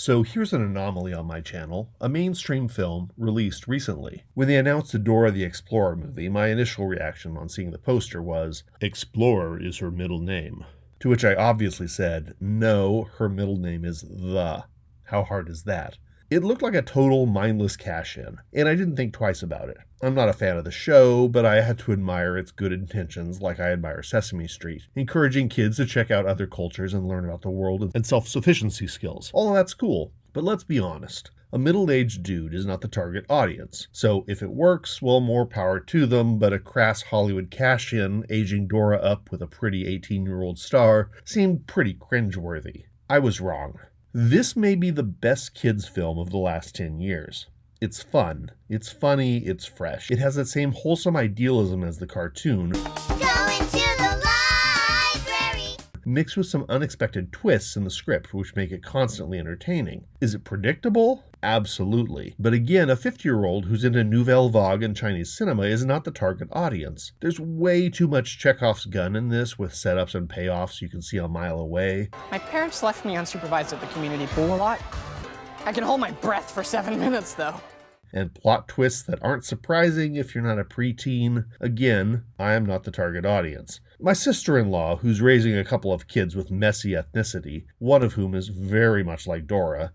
So here's an anomaly on my channel, a mainstream film released recently. When they announced the Dora the Explorer movie, my initial reaction on seeing the poster was, Explorer is her middle name. To which I obviously said, no, her middle name is The. How hard is that? It looked like a total mindless cash-in, and I didn't think twice about it. I'm not a fan of the show, but I had to admire its good intentions like I admire Sesame Street, encouraging kids to check out other cultures and learn about the world and self-sufficiency skills. All of that's cool, but let's be honest. A middle-aged dude is not the target audience, so if it works, well, more power to them, but a crass Hollywood cash-in aging Dora up with a pretty 18-year-old star seemed pretty cringeworthy. I was wrong. This may be the best kids film of the last 10 years. It's fun, it's funny, it's fresh. It has that same wholesome idealism as the cartoon, mixed with some unexpected twists in the script which make it constantly entertaining. Is it predictable? Absolutely. But again, a 50-year-old who's into Nouvelle Vague and Chinese cinema is not the target audience. There's way too much Chekhov's gun in this, with setups and payoffs you can see a mile away. My parents left me unsupervised at the community pool a lot. I can hold my breath for 7 minutes, though. And plot twists that aren't surprising if you're not a preteen. Again, I am not the target audience. My sister-in-law, who's raising a couple of kids with messy ethnicity, one of whom is very much like Dora,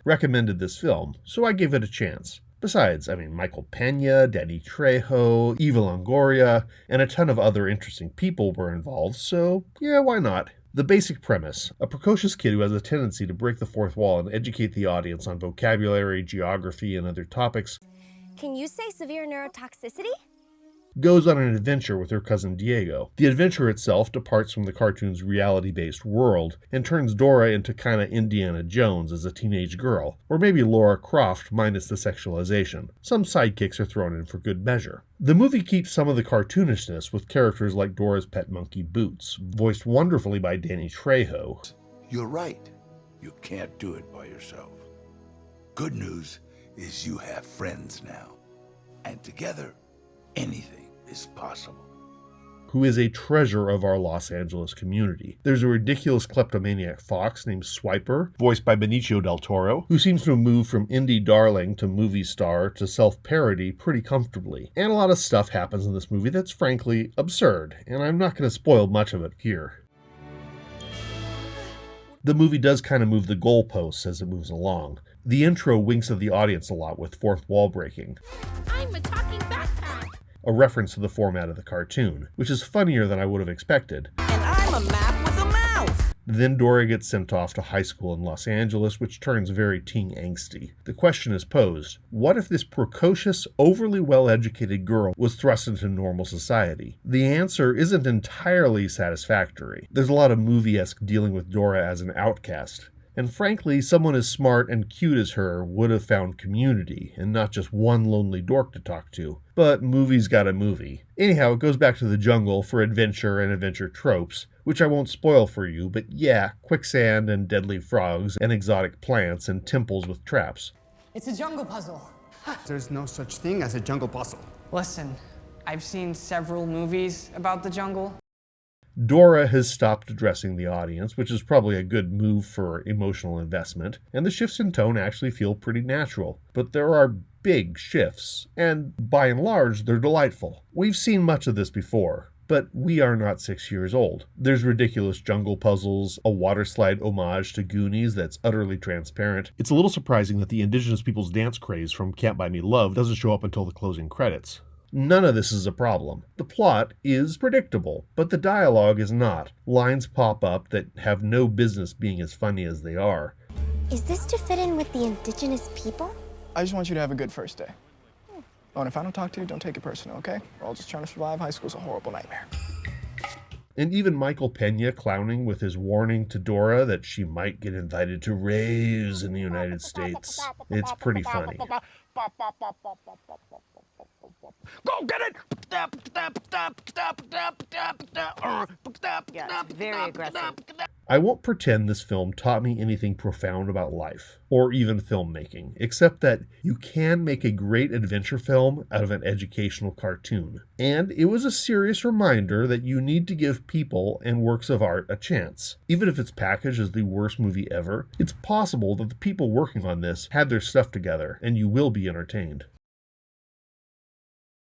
recommended this film, so I gave it a chance. Besides, Michael Pena, Danny Trejo, Eva Longoria, and a ton of other interesting people were involved, so yeah, why not? The basic premise: a precocious kid who has a tendency to break the fourth wall and educate the audience on vocabulary, geography, and other topics. Can you say severe neurotoxicity? Goes on an adventure with her cousin Diego. The adventure itself departs from the cartoon's reality-based world and turns Dora into kinda Indiana Jones as a teenage girl, or maybe Lara Croft minus the sexualization. Some sidekicks are thrown in for good measure. The movie keeps some of the cartoonishness with characters like Dora's pet monkey Boots, voiced wonderfully by Danny Trejo. You're right. You can't do it by yourself. Good news is you have friends now. And together, anything is possible. Who is a treasure of our Los Angeles community. There's a ridiculous kleptomaniac fox named Swiper, voiced by Benicio del Toro, who seems to have moved from indie darling to movie star to self-parody pretty comfortably. And a lot of stuff happens in this movie that's frankly absurd, and I'm not going to spoil much of it here. The movie does kind of move the goalposts as it moves along. The intro winks at the audience a lot with fourth wall breaking. I'm a talking backpack. A reference to the format of the cartoon, which is funnier than I would have expected. And I'm a map with a mouth! Then Dora gets sent off to high school in Los Angeles, which turns very teen angsty. The question is posed, what if this precocious, overly well-educated girl was thrust into normal society? The answer isn't entirely satisfactory. There's a lot of movie-esque dealing with Dora as an outcast. And frankly, someone as smart and cute as her would have found community, and not just one lonely dork to talk to. But movies got a movie. Anyhow, it goes back to the jungle for adventure and adventure tropes, which I won't spoil for you, but yeah, quicksand and deadly frogs and exotic plants and temples with traps. It's a jungle puzzle. There's no such thing as a jungle puzzle. Listen, I've seen several movies about the jungle. Dora has stopped addressing the audience, which is probably a good move for emotional investment, and the shifts in tone actually feel pretty natural. But there are big shifts, and by and large, they're delightful. We've seen much of this before, but we are not 6 years old. There's ridiculous jungle puzzles, a water slide homage to Goonies that's utterly transparent. It's a little surprising that the indigenous people's dance craze from Can't Buy Me Love doesn't show up until the closing credits. None of this is a problem. The plot is predictable, but the dialogue is not. Lines pop up that have no business being as funny as they are. Is this to fit in with the indigenous people? I just want you to have a good first day. Oh, and if I don't talk to you, don't take it personal, okay? We're all just trying to survive. High school's a horrible nightmare. And even Michael Pena clowning with his warning to Dora that she might get invited to raves in the United States. It's pretty funny. Go get it! Yeah, it's very aggressive. I won't pretend this film taught me anything profound about life, or even filmmaking, except that you can make a great adventure film out of an educational cartoon. And it was a serious reminder that you need to give people and works of art a chance. Even if it's packaged as the worst movie ever, it's possible that the people working on this had their stuff together, and you will be entertained.